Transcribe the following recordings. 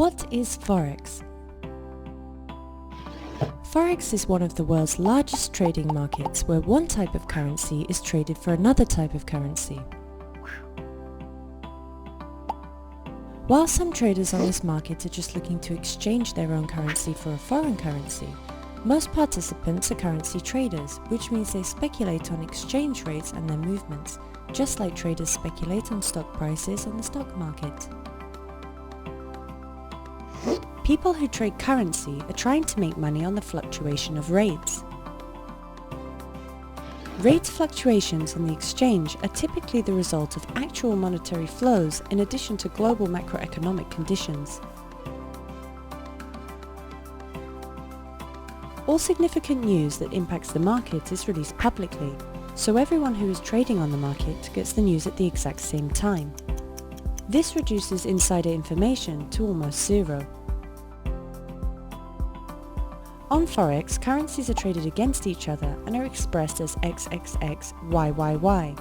What is Forex? Forex is one of the world's largest trading markets where one type of currency is traded for another type of currency. While some traders on this market are just looking to exchange their own currency for a foreign currency, most participants are currency traders, which means they speculate on exchange rates and their movements, just like traders speculate on stock prices on the stock market. People who trade currency are trying to make money on the fluctuation of rates. Rate fluctuations on the exchange are typically the result of actual monetary flows in addition to global macroeconomic conditions. All significant news that impacts the market is released publicly, so everyone who is trading on the market gets the news at the exact same time. This reduces insider information to almost zero. On Forex, currencies are traded against each other and are expressed as XXX, YYY,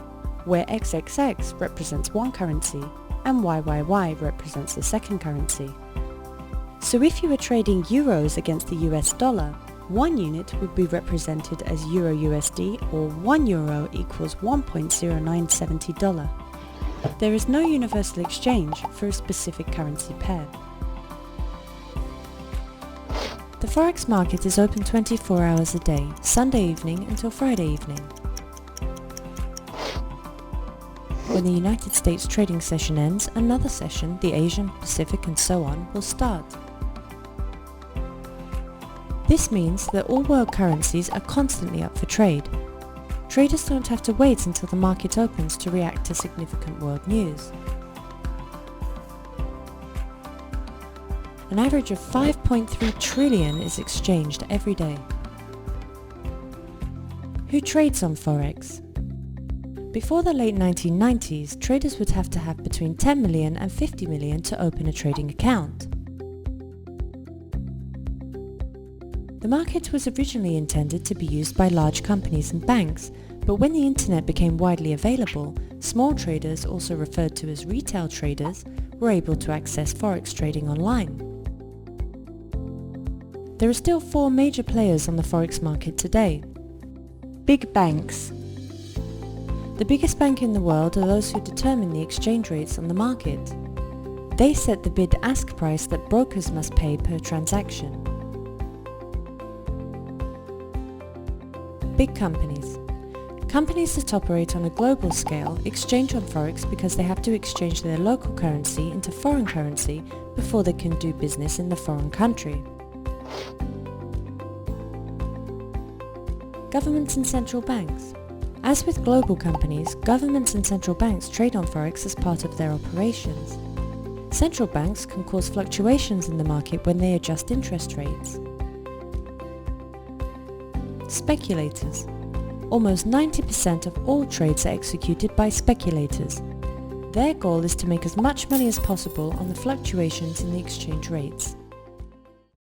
where XXX represents one currency and YYY represents the second currency. So if you were trading euros against the US dollar, one unit would be represented as Euro USD, or 1 euro equals $1.0970. There is no universal exchange for a specific currency pair. The Forex market is open 24 hours a day, Sunday evening until Friday evening. When the United States trading session ends, another session, the Asian, Pacific and so on, will start. This means that all world currencies are constantly up for trade. Traders don't have to wait until the market opens to react to significant world news. An average of 5.3 trillion is exchanged every day. Who trades on Forex? Before the late 1990s, traders would have to have between 10 million and 50 million to open a trading account. The market was originally intended to be used by large companies and banks, but when the internet became widely available, small traders, also referred to as retail traders, were able to access Forex trading online. There are still 4 major players on the Forex market today. Big banks. The biggest bank in the world are those who determine the exchange rates on the market. They set the bid-ask price that brokers must pay per transaction. Big companies. Companies that operate on a global scale exchange on Forex because they have to exchange their local currency into foreign currency before they can do business in the foreign country. Governments and central banks. As with global companies, governments and central banks trade on Forex as part of their operations. Central banks can cause fluctuations in the market when they adjust interest rates. Speculators. Almost 90% of all trades are executed by speculators. Their goal is to make as much money as possible on the fluctuations in the exchange rates.